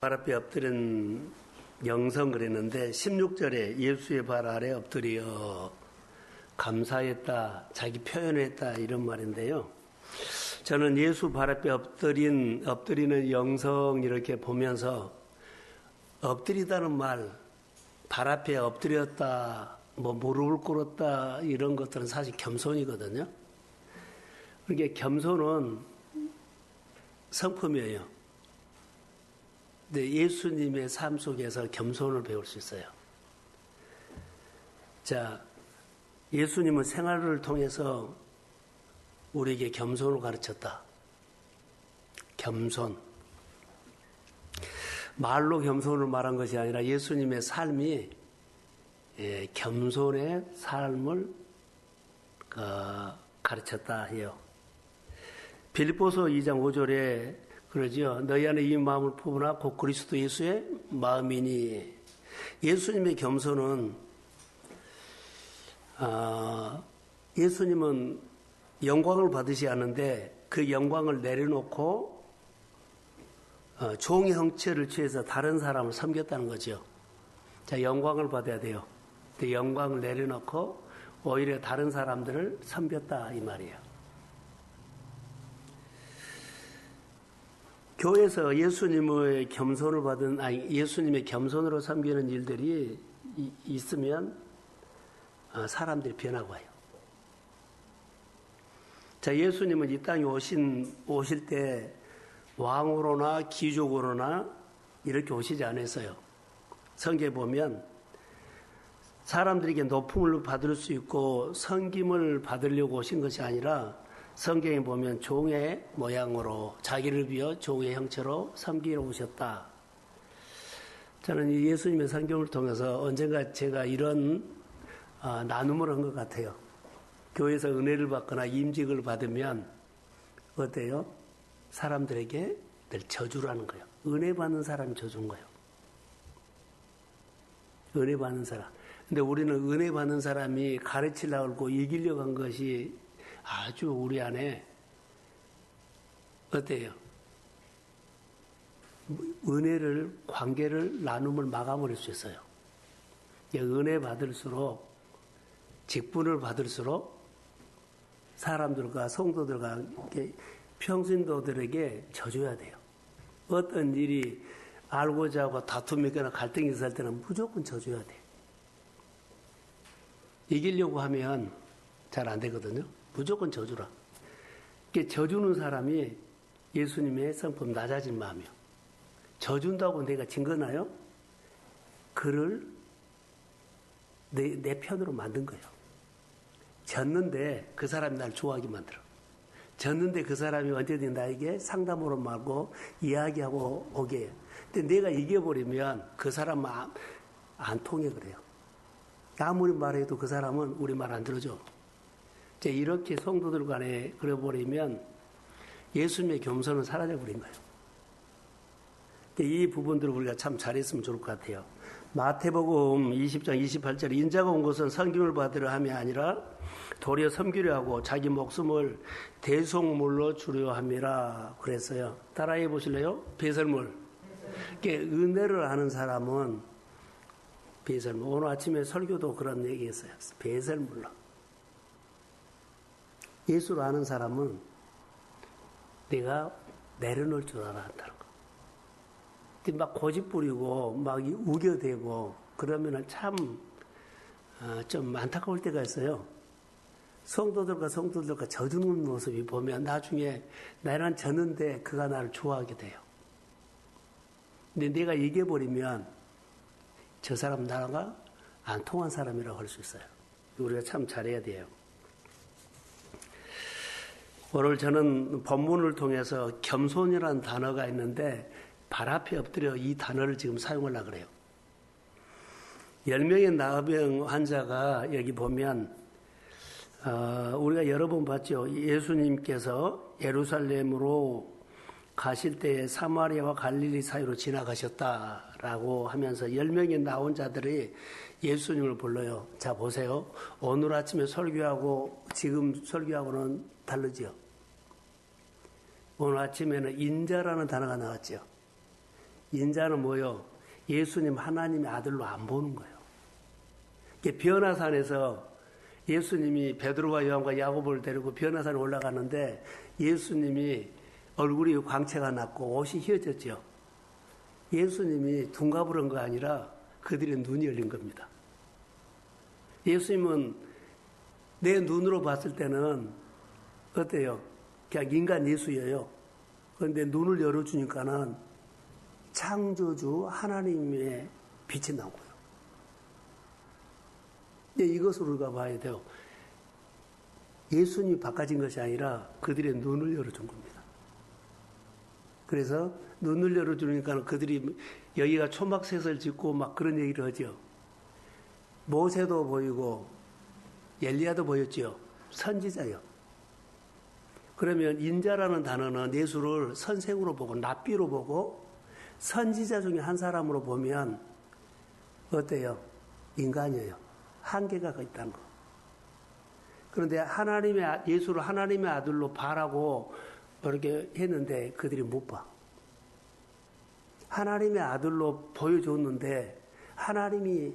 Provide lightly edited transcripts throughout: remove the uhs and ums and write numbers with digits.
발 앞에 엎드린 영성 그랬는데 16절에 예수의 발 아래 엎드려 감사했다, 자기 표현했다 이런 말인데요. 저는 예수 발 앞에 엎드리는 영성 이렇게 보면서 엎드리다는 말, 발 앞에 엎드렸다, 무릎을 꿇었다 이런 것들은 사실 겸손이거든요. 그러니까 겸손은 성품이에요. 근데 예수님의 삶 속에서 겸손을 배울 수 있어요. 자, 예수님은 생활을 통해서 우리에게 겸손을 가르쳤다. 겸손. 말로 겸손을 말한 것이 아니라 예수님의 삶이 겸손의 삶을 가르쳤다 해요. 빌립보서 2장 5절에 그러죠. 너희 안에 이 마음을 품으나 곧 그리스도 예수의 마음이니. 예수님의 겸손은 예수님은 영광을 받으시 않는데 그 영광을 내려놓고 종의 형체를 취해서 다른 사람을 섬겼다는 거죠. 자, 영광을 받아야 돼요. 근데 영광을 내려놓고 오히려 다른 사람들을 섬겼다 이 말이에요. 교회에서 예수님의 겸손으로 섬기는 일들이 있으면 사람들이 변하고 와요. 자, 예수님은 이 땅에 오실 때 왕으로나 귀족으로나 이렇게 오시지 않았어요. 성경에 보면 사람들에게 높음을 받을 수 있고 섬김을 받으려고 오신 것이 아니라 성경에 보면 종의 모양으로 자기를 비워 종의 형체로 섬기러 오셨다. 저는 이 예수님의 성경을 통해서 언젠가 제가 이런 나눔을 한 것 같아요. 교회에서 은혜를 받거나 임직을 받으면 어때요? 사람들에게 늘 저주라는 거예요. 은혜 받는 사람이 저주인 거예요. 은혜 받는 사람. 근데 우리는 은혜 받는 사람이 가르치려고 하고 이기려고 한 것이 아주 우리 안에 어때요? 은혜를, 관계를, 나눔을 막아버릴 수 있어요. 은혜 받을수록, 직분을 받을수록 사람들과 성도들과 평신도들에게 져줘야 돼요. 어떤 일이 알고자 하고 다툼이 있거나 갈등이 있을 때는 무조건 져줘야 돼요. 이기려고 하면 잘 안 되거든요. 무조건 져주라. 져주는 사람이 예수님의 성품 낮아진 마음이요. 져준다고 내가 증거나요? 그를 내 편으로 만든 거예요. 졌는데 그 사람이 날 좋아하게 만들어. 졌는데 그 사람이 언제든 나에게 상담으로 말고 이야기하고 오게 해요. 근데 내가 이겨버리면 그 사람은 안 통해 그래요. 아무리 말해도 그 사람은 우리 말 안 들어줘. 이렇게 성도들 간에 그래버리면 예수님의 겸손은 사라져버린 거예요. 이 부분들을 우리가 참 잘했으면 좋을 것 같아요. 마태복음 20장 28절 인자가 온 것은 섬김을 받으려 함이 아니라 도리어 섬기려 하고 자기 목숨을 대속물로 주려 함이라 그랬어요. 따라해 보실래요? 배설물. 은혜를 아는 사람은 배설물. 오늘 아침에 설교도 그런 얘기했어요. 배설물로. 예수를 아는 사람은 내가 내려놓을 줄 알아 한다는 거. 근데 막 고집 부리고 막 우겨대고 그러면은 참 좀 안타까울 때가 있어요. 성도들과 져주는 모습이 보면 나중에 나는 졌는데 그가 나를 좋아하게 돼요. 근데 내가 이겨버리면 저 사람 나가 안 통한 사람이라고 할 수 있어요. 우리가 참 잘해야 돼요. 오늘 저는 본문을 통해서 겸손이라는 단어가 있는데 발 앞에 엎드려 이 단어를 지금 사용하려고 그래요. 10명의 나병 환자가 여기 보면 우리가 여러 번 봤죠. 예수님께서 예루살렘으로 가실 때에 사마리아와 갈릴리 사이로 지나가셨다라고 하면서 10명의 나온 자들이 예수님을 불러요. 자, 보세요. 오늘 아침에 설교하고 지금 설교하고는 다르죠. 오늘 아침에는 인자라는 단어가 나왔죠. 인자는 뭐요? 예수님 하나님의 아들로 안 보는 거예요. 변화산에서 예수님이 베드로와 요한과 야고보를 데리고 변화산에 올라가는데 예수님이 얼굴이 광채가 났고 옷이 휘어졌죠. 예수님이 둔갑을 한 거 아니라 그들의 눈이 열린 겁니다. 예수님은 내 눈으로 봤을 때는 어때요? 그냥 인간 예수예요. 그런데 눈을 열어주니까는 창조주 하나님의 빛이 나오고요. 근데 이것을 우리가 봐야 돼요. 예수님이 바꿔진 것이 아니라 그들의 눈을 열어준 겁니다. 그래서 눈을 열어주니까 그들이 여기가 초막셋을 짓고 막 그런 얘기를 하죠. 모세도 보이고 엘리야도 보였죠. 선지자요. 그러면 인자라는 단어는 예수를 선생으로 보고 랍비로 보고 선지자 중에 한 사람으로 보면 어때요? 인간이에요. 한계가 있다는 거. 그런데 예수를 하나님의 아들로 봐라고 그렇게 했는데 그들이 못 봐. 하나님의 아들로 보여줬는데 하나님이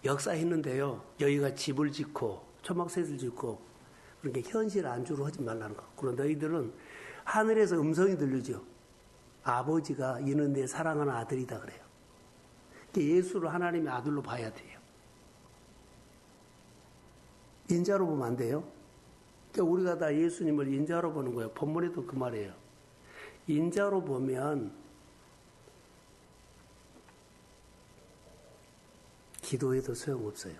역사했는데요. 여기가 집을 짓고 초막셋을 짓고 그러니까 현실 안주로 하지 말라는 거. 그런데 너희들은 하늘에서 음성이 들리죠. 아버지가 이는 내 사랑하는 아들이다 그래요. 예수를 하나님의 아들로 봐야 돼요. 인자로 보면 안 돼요. 우리가 다 예수님을 인자로 보는 거예요. 본문에도 그 말이에요. 인자로 보면 기도해도 소용없어요.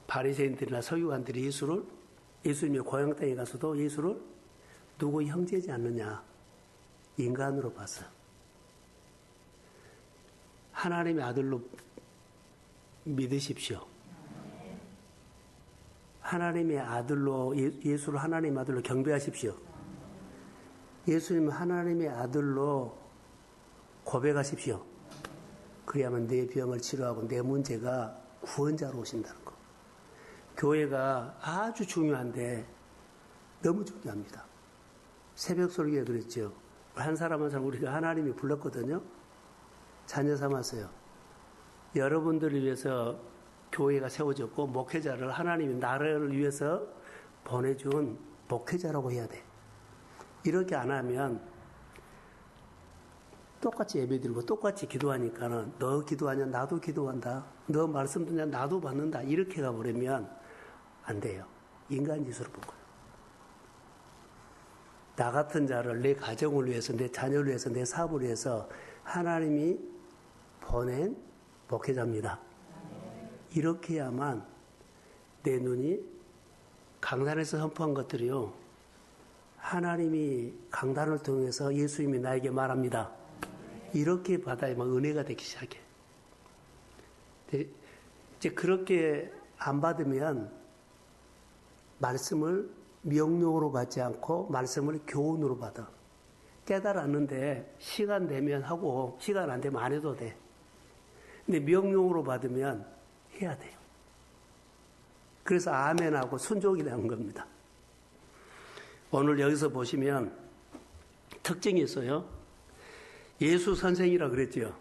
바리새인들이나 서기관들이 예수님의 고향 땅에 가서도 예수를 누구 형제지 않느냐 인간으로 봤어요. 하나님의 아들로 믿으십시오. 하나님의 아들로 예수를 하나님의 아들로 경배하십시오. 예수님은 하나님의 아들로 고백하십시오. 그래야만 내 병을 치료하고 내 문제가 구원자로 오신다는 거. 교회가 아주 중요한데 너무 중요합니다. 새벽 설교에 그랬죠. 한 사람 한 사람 우리가 하나님이 불렀거든요. 자녀 삼았어요. 여러분들을 위해서 교회가 세워졌고 목회자를 하나님이 나라를 위해서 보내준 목회자라고 해야 돼. 이렇게 안 하면 똑같이 예배드리고 똑같이 기도하니까는 너 기도하냐 나도 기도한다. 너 말씀 듣냐 나도 받는다. 이렇게 가버리면 안 돼요. 인간 짓으로 본 거예요. 나 같은 자를 내 가정을 위해서 내 자녀를 위해서 내 사업을 위해서 하나님이 보낸 목회자입니다. 이렇게 해야만 내 눈이 강단에서 선포한 것들이요. 하나님이 강단을 통해서 예수님이 나에게 말합니다. 이렇게 받아야만 은혜가 되기 시작해. 이제 그렇게 안 받으면 말씀을 명령으로 받지 않고 말씀을 교훈으로 받아. 깨달았는데 시간 되면 하고 시간 안 되면 안 해도 돼. 근데 명령으로 받으면 해야 돼요. 그래서 아멘하고 순종이라는 겁니다. 오늘 여기서 보시면 특징이 있어요. 예수 선생이라 그랬죠.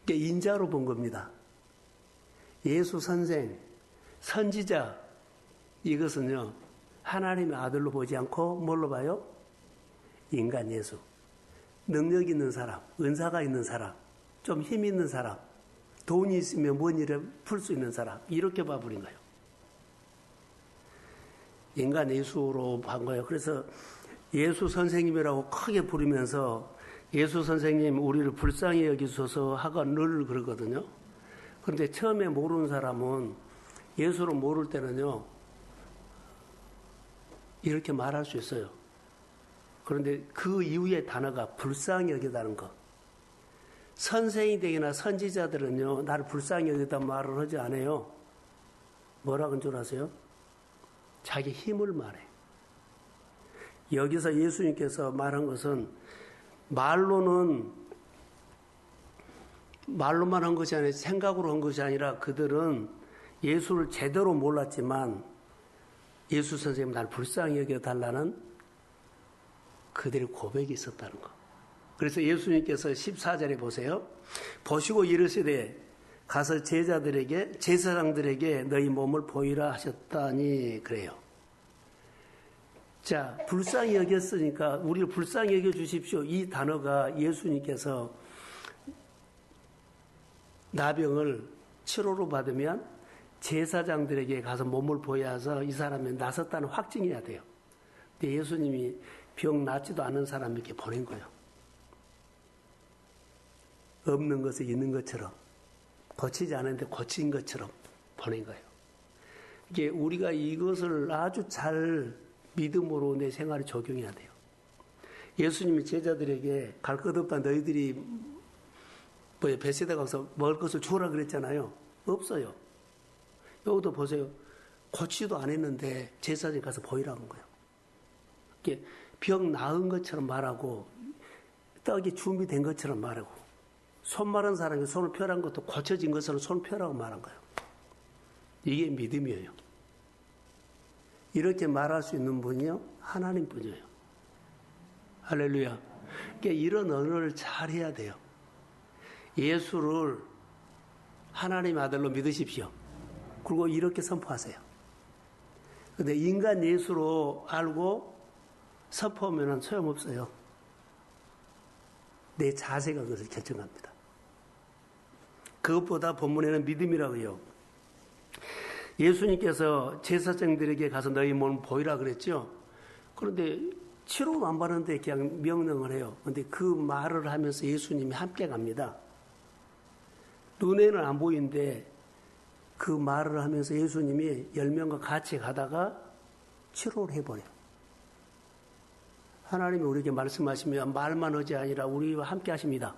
인자로 본 겁니다. 예수 선생, 선지자, 이것은요, 하나님의 아들로 보지 않고 뭘로 봐요? 인간 예수. 능력 있는 사람, 은사가 있는 사람, 좀 힘 있는 사람, 돈이 있으면 뭔 일을 풀 수 있는 사람, 이렇게 봐버린 거예요. 인간 예수로 본 거예요. 그래서 예수 선생님이라고 크게 부르면서 예수 선생님 우리를 불쌍히 여기소서 하고 늘 그러거든요. 그런데 처음에 모르는 사람은 예수를 모를 때는요, 이렇게 말할 수 있어요. 그런데 그 이후의 단어가 불쌍히 여기다는 거. 선생이 되거나 선지자들은요, 나를 불쌍히 여기다 말을 하지 않아요. 뭐라고 한 줄 아세요? 자기 힘을 말해. 여기서 예수님께서 말한 것은 말로만 한 것이 아니라 생각으로 한 것이 아니라 그들은 예수를 제대로 몰랐지만 예수 선생님 날 불쌍히 여겨달라는 그들의 고백이 있었다는 거. 그래서 예수님께서 14절에 보세요. 보시고 이르시되 가서 제사장들에게 너희 몸을 보이라 하셨다니 그래요. 자, 불쌍히 여겼으니까 우리를 불쌍히 여겨 주십시오. 이 단어가 예수님께서 나병을 치료로 받으면 제사장들에게 가서 몸을 보여서 이 사람이 나섰다는 확증해야 돼요. 근데 예수님이 병 낫지도 않은 사람에게 보낸 거예요. 없는 것을 있는 것처럼, 고치지 않았는데 고친 것처럼 보낸 거예요. 이게 우리가 이것을 아주 잘 믿음으로 내 생활에 적용해야 돼요. 예수님이 제자들에게 갈 것 없다 너희들이 베세다 가서 먹을 것을 주라 그랬잖아요. 없어요. 여기도 보세요. 고치도 안 했는데 제사장에 가서 보이라고 한 거예요. 이게 병 나은 것처럼 말하고 떡이 준비된 것처럼 말하고 손 마른 사람이 손을 펴란 것도 고쳐진 것으로 손을 펴라고 말한 거예요. 이게 믿음이에요. 이렇게 말할 수 있는 분이요 하나님 뿐이에요. 할렐루야. 그러니까 이런 언어를 잘 해야 돼요. 예수를 하나님 아들로 믿으십시오. 그리고 이렇게 선포하세요. 근데 인간 예수로 알고 선포하면 소용없어요. 내 자세가 그것을 결정합니다. 그것보다 본문에는 믿음이라고 해요. 예수님께서 제사장들에게 가서 너희 몸을 보이라 그랬죠. 그런데 치료도 안 받는데 그냥 명령을 해요. 그런데 그 말을 하면서 예수님이 함께 갑니다. 눈에는 안 보이는데 그 말을 하면서 예수님이 10명과 같이 가다가 치료를 해버려요. 하나님이 우리에게 말씀하시면 말만 하지 아니라 우리와 함께 하십니다.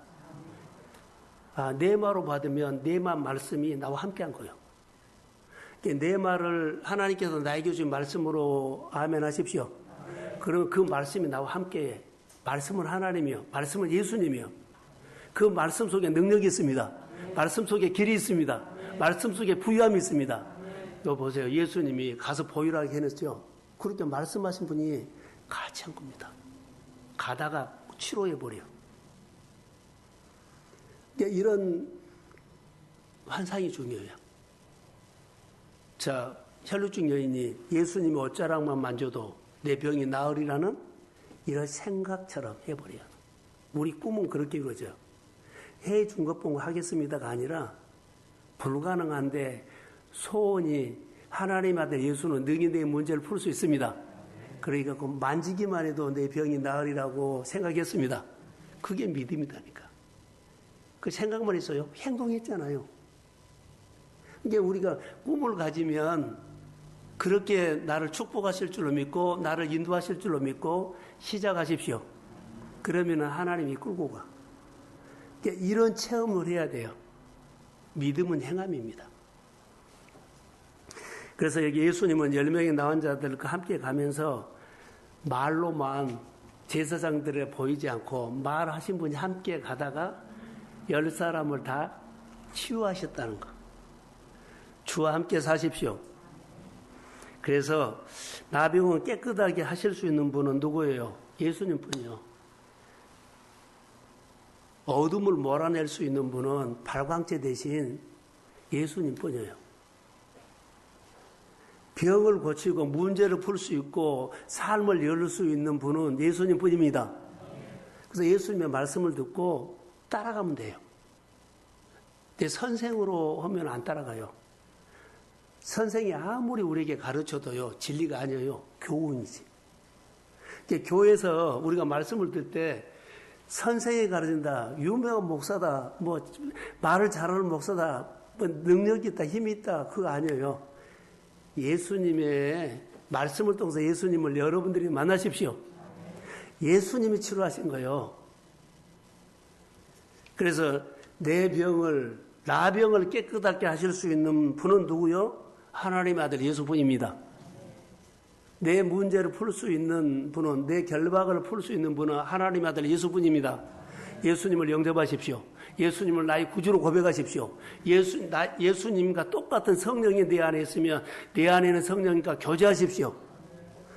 내 말로 받으면 내 말씀이 나와 함께 한 거예요. 내 말을 하나님께서 나에게 주신 말씀으로 아멘 하십시오. 그러면 그 말씀이 나와 함께 해. 말씀은 하나님이요. 말씀은 예수님이요. 그 말씀 속에 능력이 있습니다. 말씀 속에 길이 있습니다. 말씀 속에 부유함이 있습니다. 이거 보세요. 예수님이 가서 보이라고 해냈죠. 그렇게 말씀하신 분이 같이 한 겁니다. 가다가 치료해버려. 이런 환상이 중요해요. 자, 혈루증 여인이 예수님이 옷자락만 만져도 내 병이 나으리라는 이런 생각처럼 해버려요. 우리 꿈은 그렇게 이루어져요. 해준 것 보고 하겠습니다가 아니라 불가능한데 소원이 하나님 아들 예수는 능히 내 문제를 풀 수 있습니다. 그러니까 그 만지기만 해도 내 병이 나으리라고 생각했습니다. 그게 믿음이다니까. 그 생각만 했어요. 행동했잖아요. 이게 우리가 꿈을 가지면 그렇게 나를 축복하실 줄로 믿고 나를 인도하실 줄로 믿고 시작하십시오. 그러면 하나님이 끌고 가. 그러니까 이런 체험을 해야 돼요. 믿음은 행함입니다. 그래서 여기 예수님은 10명의 나은 자들과 함께 가면서 말로만 제사장들에 보이지 않고 말하신 분이 함께 가다가 10사람을 다 치유하셨다는 거. 주와 함께 사십시오. 그래서 나병을 깨끗하게 하실 수 있는 분은 누구예요? 예수님 뿐이요. 어둠을 몰아낼 수 있는 분은 발광체 대신 예수님 뿐이에요. 병을 고치고 문제를 풀 수 있고 삶을 열을 수 있는 분은 예수님 뿐입니다. 그래서 예수님의 말씀을 듣고 따라가면 돼요. 근데 선생으로 하면 안 따라가요. 선생이 아무리 우리에게 가르쳐도요, 진리가 아니에요. 교훈이지. 교회에서 우리가 말씀을 들 때 선생이 가르친다, 유명한 목사다, 말을 잘하는 목사다, 능력이 있다, 힘이 있다, 그거 아니에요. 예수님의 말씀을 통해서 예수님을 여러분들이 만나십시오. 예수님이 치료하신 거예요. 그래서 내 병을, 나병을 깨끗하게 하실 수 있는 분은 누구요? 하나님의 아들 예수뿐입니다. 내 문제를 풀 수 있는 분은, 내 결박을 풀 수 있는 분은 하나님의 아들 예수뿐입니다. 예수님을 영접하십시오. 예수님을 나의 구주로 고백하십시오. 예수님과 똑같은 성령이 내 안에 있으면 내 안에는 성령과 교제하십시오.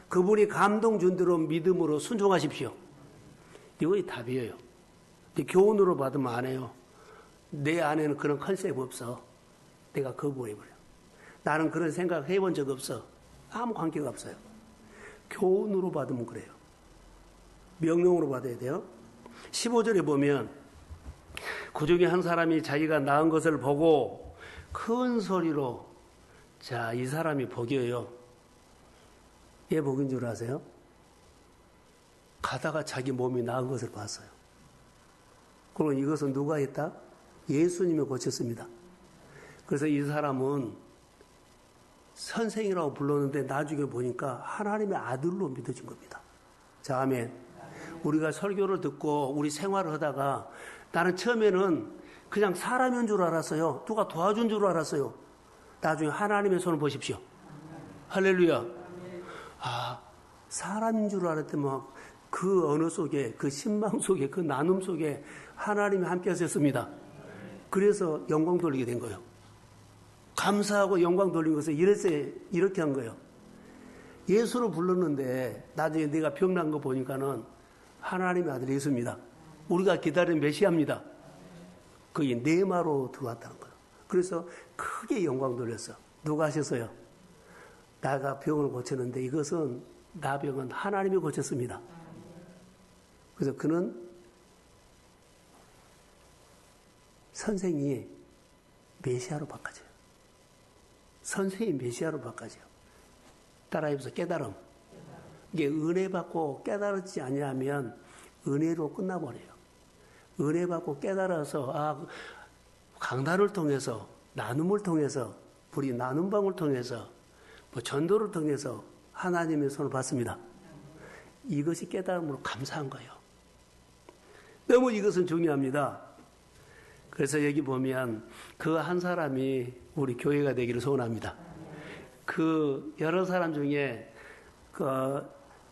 그분이 감동 준 대로 믿음으로 순종하십시오. 이것이 답이에요. 근데 교훈으로 받으면 안 해요. 내 안에는 그런 컨셉 없어. 내가 거부해버려. 나는 그런 생각 해본 적 없어. 아무 관계가 없어요. 교훈으로 받으면 그래요. 명령으로 받아야 돼요. 15절에 보면 그 중에 한 사람이 자기가 낳은 것을 보고 큰 소리로 자, 이 사람이 복이에요. 얘 복인 줄 아세요? 가다가 자기 몸이 나은 것을 봤어요. 그럼 이것은 누가 했다? 예수님이 고쳤습니다. 그래서 이 사람은 선생이라고 불렀는데 나중에 보니까 하나님의 아들로 믿어진 겁니다. 자, 아멘. 우리가 설교를 듣고 우리 생활을 하다가 나는 처음에는 그냥 사람인 줄 알았어요. 누가 도와준 줄 알았어요. 나중에 하나님의 손을 보십시오. 할렐루야. 아, 사람인 줄 알았더니 그 언어 속에, 그 신망 속에, 그 나눔 속에 하나님이 함께 하셨습니다. 그래서 영광 돌리게 된 거예요. 감사하고 영광 돌린 것을 이렇게 한 거예요. 예수를 불렀는데 나중에 내가 병난 거 보니까는 하나님의 아들 예수입니다. 우리가 기다린 메시아입니다. 그게 네마로 들어왔다는 거예요. 그래서 크게 영광 돌렸어. 누가 하셨어요? 나가 병을 고쳤는데 이것은 나 병은 하나님이 고쳤습니다. 그래서 그는 선생이 메시아로 바꿔져요. 선생이 메시아로 바꿔져요. 따라해보세요. 깨달음. 이게 은혜 받고 깨달았지 아니하면 은혜로 끝나버려요. 은혜 받고 깨달아서 강단을 통해서 나눔을 통해서 우리 나눔방을 통해서 전도를 통해서 하나님의 손을 받습니다. 이것이 깨달음으로 감사한 거예요. 너무 이것은 중요합니다. 그래서 여기 보면 그 한 사람이 우리 교회가 되기를 소원합니다. 그 여러 사람 중에 그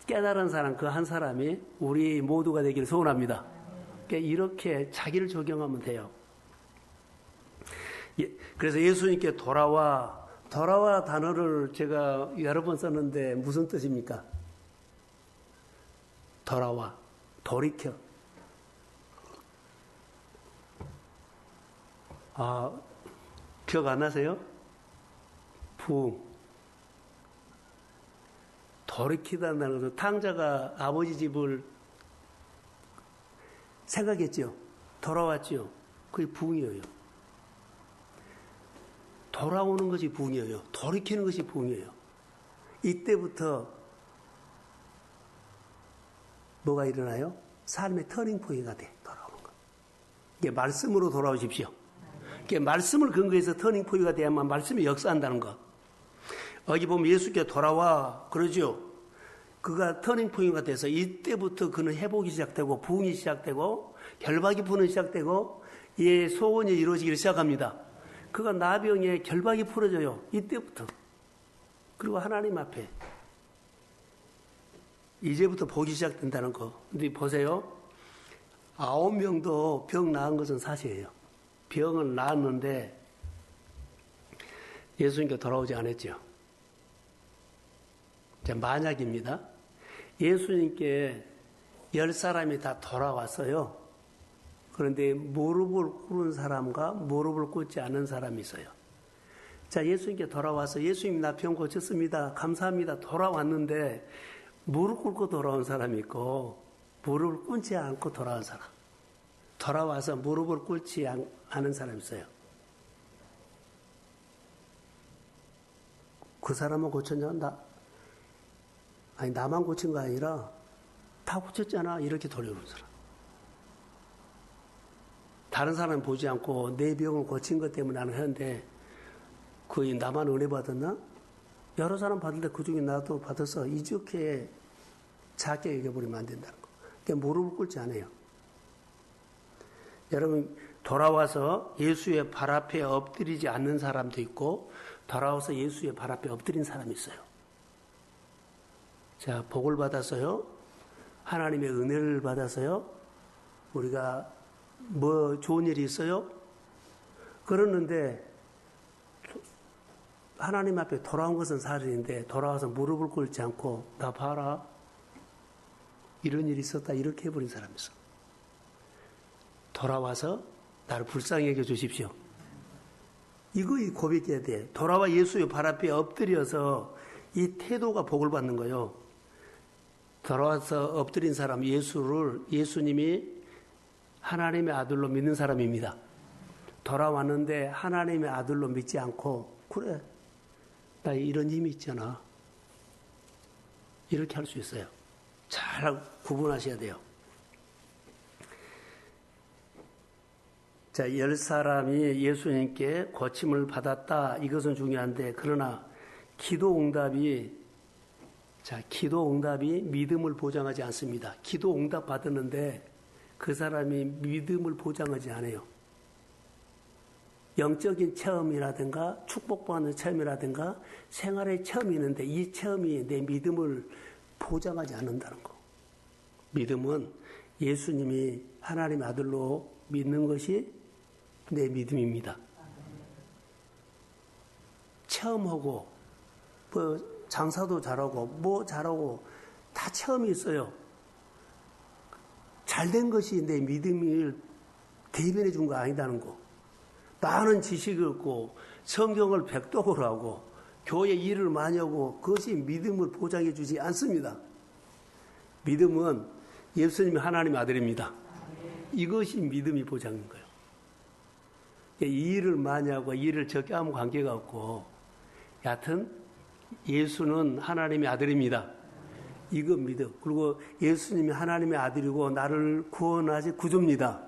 깨달은 사람 그 한 사람이 우리 모두가 되기를 소원합니다. 이렇게 자기를 적용하면 돼요. 그래서 예수님께 돌아와 단어를 제가 여러 번 썼는데 무슨 뜻입니까? 돌아와, 돌이켜. 기억 안 나세요? 부흥. 돌이키다는 것은 탕자가 아버지 집을 생각했죠. 돌아왔죠. 그게 부흥이에요. 돌아오는 것이 부흥이에요. 돌이키는 것이 부흥이에요. 이때부터 뭐가 일어나요? 삶의 터닝포인트가 돼. 돌아오는 거. 이게 말씀으로 돌아오십시오. 이게 말씀을 근거해서 터닝포인트가 돼야만 말씀이 역사한다는 거. 여기 보면 예수께 돌아와 그러죠. 그가 터닝포인트가 돼서 이때부터 그는 회복이 시작되고 부흥이 시작되고 결박이 부는 시작되고 예 소원이 이루어지기를 시작합니다. 그가 나병에 결박이 풀어져요. 이때부터. 그리고 하나님 앞에 이제부터 복이 시작된다는 거. 근데 보세요. 9명도 병 나은 것은 사실이에요. 병을 나았는데 예수님께 돌아오지 않았죠. 만약입니다. 예수님께 10사람이 다 돌아왔어요. 그런데 무릎을 꿇은 사람과 무릎을 꿇지 않은 사람이 있어요. 자, 예수님께 돌아와서 예수님 나 병 고쳤습니다. 감사합니다. 돌아왔는데 무릎 꿇고 돌아온 사람이 있고 무릎을 꿇지 않고 돌아온 사람. 돌아와서 무릎을 꿇지 않은 사람이 있어요. 그 사람은 고쳤냐? 나만 고친 거 아니라 다 고쳤잖아. 이렇게 돌려오는 사람. 다른 사람 보지 않고 내 병을 고친 것 때문에 나는 하는데 거의 나만 은혜 받았나? 여러 사람 받을 때 그중에 나도 받아서 이렇게 작게 여겨버리면 안 된다는 거. 그러니까 무릎을 꿇지 않아요. 여러분 돌아와서 예수의 발 앞에 엎드리지 않는 사람도 있고 돌아와서 예수의 발 앞에 엎드린 사람이 있어요. 자, 복을 받았어요. 하나님의 은혜를 받았어요. 우리가 뭐 좋은 일이 있어요? 그러는데 하나님 앞에 돌아온 것은 사실인데 돌아와서 무릎을 꿇지 않고 나 봐라. 이런 일이 있었다 이렇게 해버린 사람이 있어. 돌아와서 나를 불쌍히 여겨 주십시오. 이거 고백해야 돼. 돌아와 예수의 발 앞에 엎드려서 이 태도가 복을 받는 거예요. 돌아와서 엎드린 사람 예수님이 하나님의 아들로 믿는 사람입니다. 돌아왔는데 하나님의 아들로 믿지 않고 그래 나 이런 힘이 있잖아. 이렇게 할 수 있어요. 잘 구분하셔야 돼요. 자, 10사람이 예수님께 고침을 받았다. 이것은 중요한데 그러나 기도 응답이 믿음을 보장하지 않습니다. 기도 응답 받았는데 그 사람이 믿음을 보장하지 않아요. 영적인 체험이라든가 축복받는 체험이라든가 생활의 체험이 있는데 이 체험이 내 믿음을 보장하지 않는다는 거. 믿음은 예수님이 하나님의 아들로 믿는 것이 내 믿음입니다. 체험하고 장사도 잘하고 잘하고 다 체험이 있어요. 잘된 것이 내 믿음을 대변해 준 거 아니다는 거. 많은 지식을 얻고 성경을 백독을 하고 교회 일을 많이 하고 그것이 믿음을 보장해 주지 않습니다. 믿음은 예수님이 하나님의 아들입니다. 이것이 믿음이 보장인 거예요. 이 일을 많이 하고 일을 적게 하면 관계가 없고 여하튼 예수는 하나님의 아들입니다. 이거 믿음. 그리고 예수님이 하나님의 아들이고 나를 구원하시 구주입니다.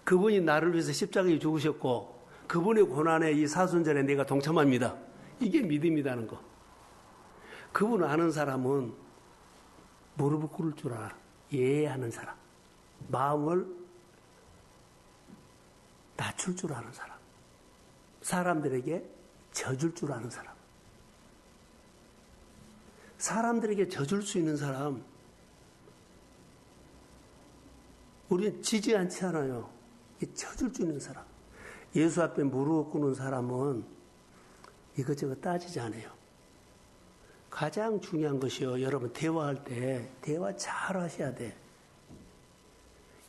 그분이 나를 위해서 십자가에 죽으셨고 그분의 고난에 이 사순절에 내가 동참합니다. 이게 믿음이라는 거. 그분을 아는 사람은 무릎을 꿇을 줄 알아. 예하는 사람. 마음을 낮출 줄 아는 사람. 사람들에게 져줄 줄 아는 사람. 사람들에게 져줄 수 있는 사람. 우리는 지지 않지 않아요. 져줄 수 있는 사람. 예수 앞에 무릎 꿇는 사람은 이것저것 따지지 않아요. 가장 중요한 것이요. 여러분 대화할 때 대화 잘 하셔야 돼.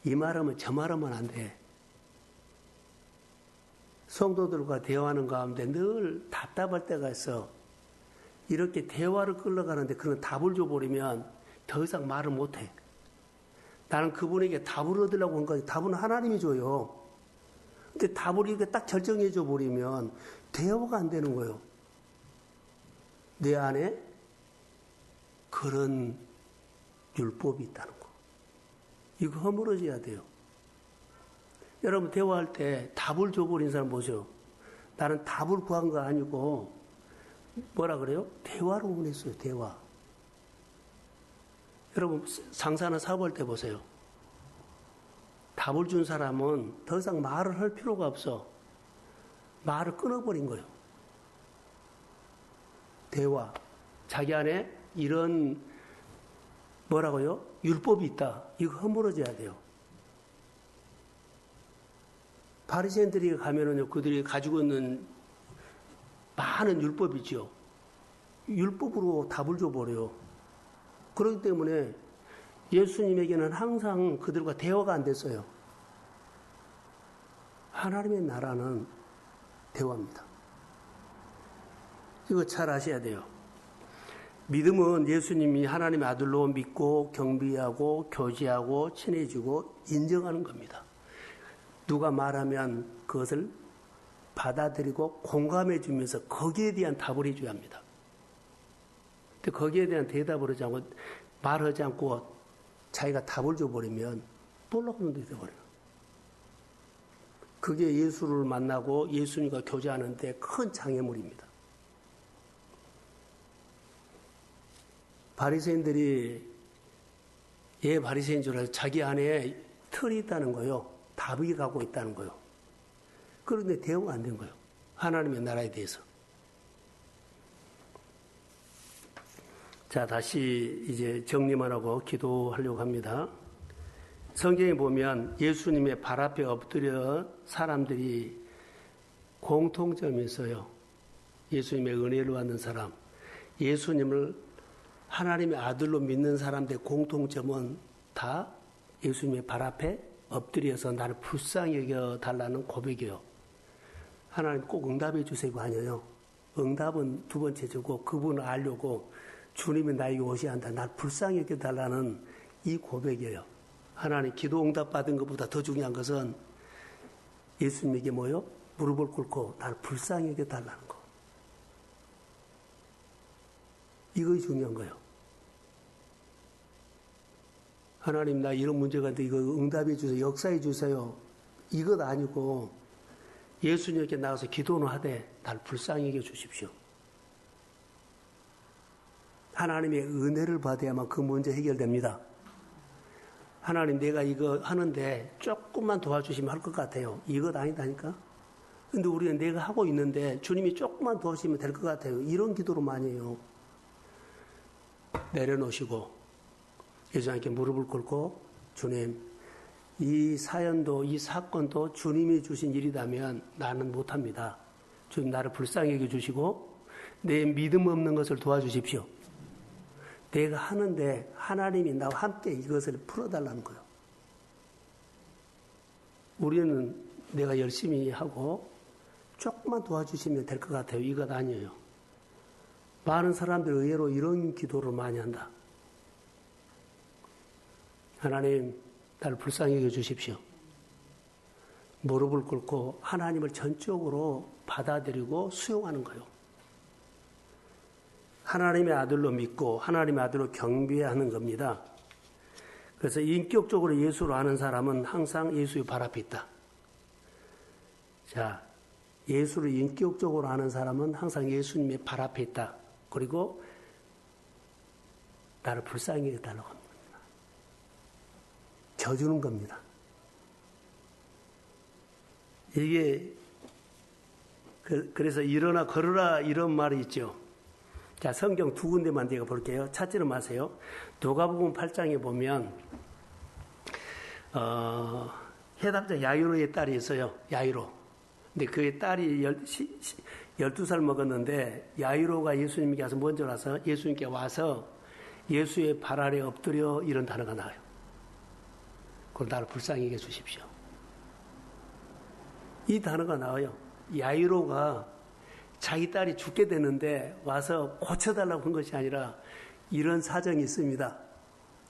이 말하면 저 말하면 안 돼. 성도들과 대화하는 가운데 늘 답답할 때가 있어. 이렇게 대화를 끌어가는데 그런 답을 줘버리면 더 이상 말을 못해. 나는 그분에게 답을 얻으려고 한 거지. 답은 하나님이 줘요. 근데 답을 이렇게 딱 결정해 줘 버리면 대화가 안 되는 거예요. 내 안에 그런 율법이 있다는 거. 이거 허물어져야 돼요. 여러분 대화할 때 답을 줘버린 사람 보세요. 나는 답을 구한 거 아니고 뭐라 그래요? 대화로 원했어요. 대화. 여러분 상사나 사업할 때 보세요. 답을 준 사람은 더 이상 말을 할 필요가 없어. 말을 끊어버린 거예요. 대화. 자기 안에 이런 뭐라고요? 율법이 있다. 이거 허물어져야 돼요. 바리새인들이 가면은요, 그들이 가지고 있는 많은 율법이죠. 율법으로 답을 줘버려요. 그렇기 때문에 예수님에게는 항상 그들과 대화가 안 됐어요. 하나님의 나라는 대화입니다. 이거 잘 아셔야 돼요. 믿음은 예수님이 하나님의 아들로 믿고 경배하고 교제하고 친해지고 인정하는 겁니다. 누가 말하면 그것을 받아들이고 공감해 주면서 거기에 대한 답을 해줘야 합니다. 근데 거기에 대한 대답을 하지 않고 말하지 않고 자기가 답을 줘버리면 볼락하는 데 돼버려요. 그게 예수를 만나고 예수님과 교제하는데 큰 장애물입니다. 바리새인들이 바리새인 줄 알아서 자기 안에 틀이 있다는 거예요. 답이 가고 있다는 거예요. 그런데 대우가 안 된 거예요. 하나님의 나라에 대해서. 자, 다시 이제 정리만 하고 기도하려고 합니다. 성경에 보면 예수님의 발 앞에 엎드려 사람들이 공통점이 있어요. 예수님의 은혜를 받는 사람. 예수님을 하나님의 아들로 믿는 사람들의 공통점은 다 예수님의 발 앞에 엎드려서 나를 불쌍히 여겨달라는 고백이에요. 하나님 꼭 응답해 주세요가 아니에요. 응답은 두 번째 주고 그분을 알려고 주님이 나에게 오셔야 한다. 날 불쌍히 여겨달라는 이 고백이에요. 하나님 기도 응답 받은 것보다 더 중요한 것은 예수님에게 뭐요? 무릎을 꿇고 날 불쌍히 여겨달라는 거. 이것이 중요한 거예요. 하나님 나 이런 문제가 있는데 이거 응답해 주세요. 역사해 주세요. 이것 아니고 예수님께 나가서 기도는 하되 날 불쌍히 여겨 주십시오. 하나님의 은혜를 받아야만 그 문제 해결됩니다. 하나님 내가 이거 하는데 조금만 도와주시면 할 것 같아요. 이것 아니다니까. 근데 우리는 내가 하고 있는데 주님이 조금만 도와주시면 될 것 같아요. 이런 기도로 많이 해요. 내려놓으시고 예수님께 무릎을 꿇고 주님 이 사연도 이 사건도 주님이 주신 일이라면 나는 못합니다. 주님 나를 불쌍히 여겨주시고 내 믿음 없는 것을 도와주십시오. 내가 하는데 하나님이 나와 함께 이것을 풀어달라는 거예요. 우리는 내가 열심히 하고 조금만 도와주시면 될 것 같아요. 이것 아니에요. 많은 사람들 의외로 이런 기도를 많이 한다. 하나님 나를 불쌍히 여겨주십시오. 무릎을 꿇고 하나님을 전적으로 받아들이고 수용하는 거예요. 하나님의 아들로 믿고 하나님의 아들로 경배하는 겁니다. 그래서 인격적으로 예수를 아는 사람은 항상 예수의 발 앞에 있다. 자, 예수를 인격적으로 아는 사람은 항상 예수님의 발 앞에 있다. 그리고 나를 불쌍히 해달라고 합니다. 져주는 겁니다. 이게 그래서 일어나 걸어라 이런 말이 있죠. 자, 성경 두 군데만 제가 볼게요. 찾지는 마세요. 누가복음 8장에 보면 해당자 야이로의 딸이 있어요. 야이로. 근데 그의 딸이 12살 먹었는데 야이로가 예수님께 와서 먼저 와서 예수님께 와서 예수의 발 아래 엎드려 이런 단어가 나와요. 그걸 나를 불쌍히 여겨 주십시오. 이 단어가 나와요. 야이로가 자기 딸이 죽게 되는데 와서 고쳐달라고 한 것이 아니라 이런 사정이 있습니다.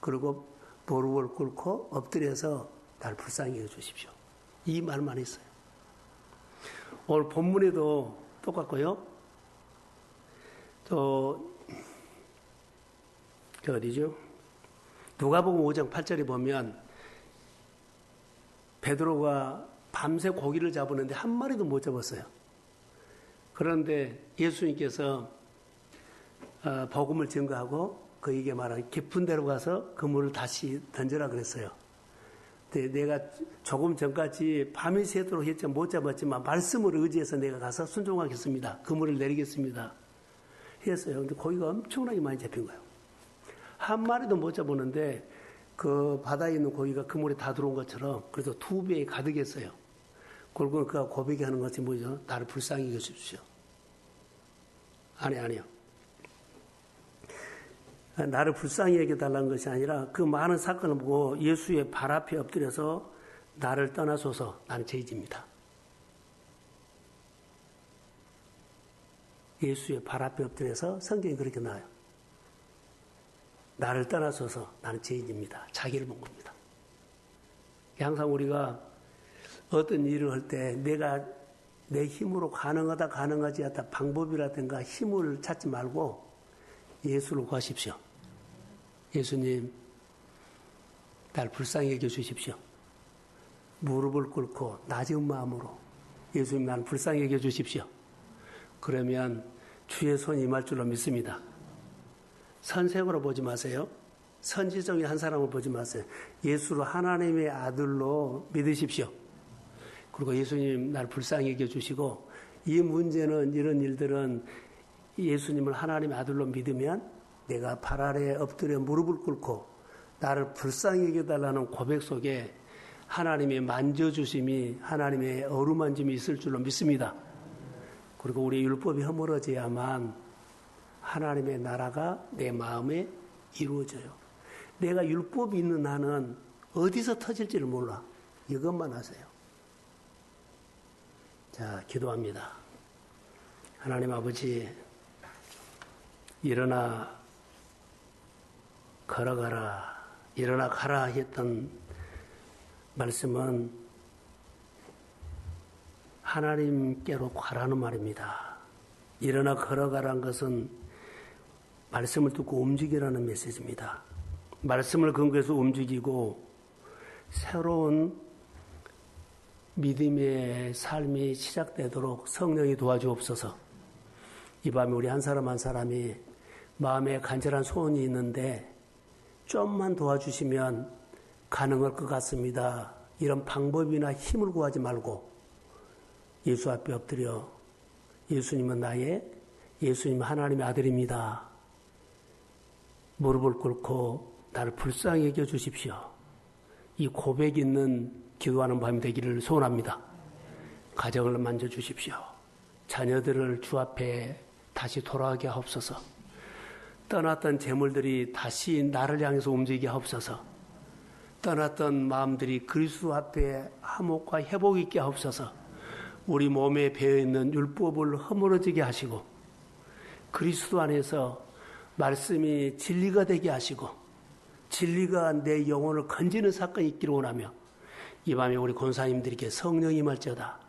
그리고 무릎을 꿇고 엎드려서 나를 불쌍히 여겨 주십시오. 이 말만 있어요. 오늘 본문에도 똑같고요. 또 어디죠? 누가복음 5장 8절에 보면 베드로가 밤새 고기를 잡았는데 한 마리도 못 잡았어요. 그런데 예수님께서 복음을 증거하고 그에게 말하기 깊은 데로 가서 그물을 다시 던져라 그랬어요. 내가 조금 전까지 밤이 새도록 했지만 못 잡았지만 말씀을 의지해서 내가 가서 순종하겠습니다. 그물을 내리겠습니다. 했어요. 근데 고기가 엄청나게 많이 잡힌 거예요. 한 마리도 못 잡았는데 그 바다에 있는 고기가 그물에 다 들어온 것처럼 그래서 2배에 가득했어요. 그리고 그가 고백하는 것이 뭐죠? 나를 불쌍히 여겨주십시오. 아니요. 나를 불쌍히 여겨달라는 것이 아니라 그 많은 사건을 보고 예수의 발 앞에 엎드려서 나를 떠나소서 나는 죄인입니다. 예수의 발 앞에 엎드려서 성경이 그렇게 나와요. 나를 떠나소서 나는 죄인입니다. 자기를 본 겁니다. 항상 우리가 어떤 일을 할 때 내가 내 힘으로 가능하다 가능하지 않다 방법이라든가 힘을 찾지 말고 예수를 구하십시오. 예수님 날 불쌍히 여겨주십시오. 무릎을 꿇고 낮은 마음으로 예수님 날 불쌍히 여겨주십시오. 그러면 주의 손이 임할 줄로 믿습니다. 선생으로 보지 마세요. 선지적인 한 사람을 보지 마세요. 예수를 하나님의 아들로 믿으십시오. 그리고 예수님 날 불쌍히 여겨주시고 이 문제는 이런 일들은 예수님을 하나님의 아들로 믿으면 내가 발 아래에 엎드려 무릎을 꿇고 나를 불쌍히 여겨달라는 고백 속에 하나님의 만져주심이 하나님의 어루만짐이 있을 줄로 믿습니다. 그리고 우리 율법이 허물어져야만 하나님의 나라가 내 마음에 이루어져요. 내가 율법이 있는 한은 어디서 터질지를 몰라. 이것만 하세요. 자, 기도합니다. 하나님 아버지, 일어나 걸어가라, 일어나 가라 했던 말씀은 하나님께로 가라는 말입니다. 일어나 걸어가라는 것은 말씀을 듣고 움직이라는 메시지입니다. 말씀을 근거해서 움직이고 새로운 믿음의 삶이 시작되도록 성령이 도와주옵소서. 이 밤에 우리 한 사람 한 사람이 마음에 간절한 소원이 있는데 좀만 도와주시면 가능할 것 같습니다. 이런 방법이나 힘을 구하지 말고 예수 앞에 엎드려 예수님은 예수님은 하나님의 아들입니다. 무릎을 꿇고 나를 불쌍히 여겨 주십시오. 이 고백 있는 기도하는 밤이 되기를 소원합니다. 가정을 만져주십시오. 자녀들을 주 앞에 다시 돌아가게 하옵소서. 떠났던 재물들이 다시 나를 향해서 움직이게 하옵소서. 떠났던 마음들이 그리스도 앞에 화목과 회복 있게 하옵소서. 우리 몸에 배어있는 율법을 허물어지게 하시고 그리스도 안에서 말씀이 진리가 되게 하시고 진리가 내 영혼을 건지는 사건이 있기를 원하며 이 밤에 우리 권사님들에게 성령이 임할지어다.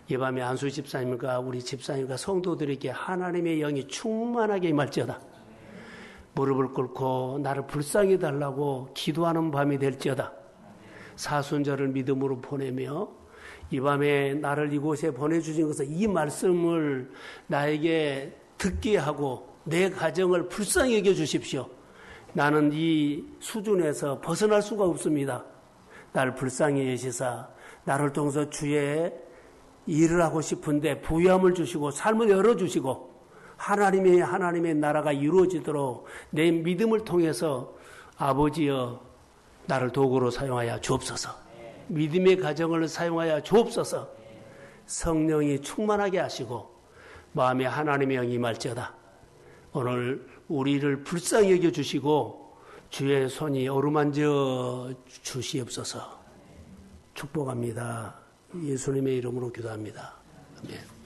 이 밤에 안수 집사님과 우리 집사님과 성도들에게 하나님의 영이 충만하게 임할지어다. 무릎을 꿇고 나를 불쌍히 달라고 기도하는 밤이 될지어다. 사순절을 믿음으로 보내며 이 밤에 나를 이곳에 보내주신 것은 이 말씀을 나에게 듣게 하고 내 가정을 불쌍히 여겨주십시오. 나는 이 수준에서 벗어날 수가 없습니다. 나를 불쌍히 여시사 나를 통해서 주의 일을 하고 싶은데 부유함을 주시고 삶을 열어주시고 하나님의 나라가 이루어지도록 내 믿음을 통해서 아버지여 나를 도구로 사용하여 주옵소서. 믿음의 가정을 사용하여 주옵소서. 성령이 충만하게 하시고 마음에 하나님의 영이 임할지어다. 오늘 우리를 불쌍히 여겨주시고 주의 손이 어루만져 주시옵소서. 축복합니다. 예수님의 이름으로 기도합니다. 아멘.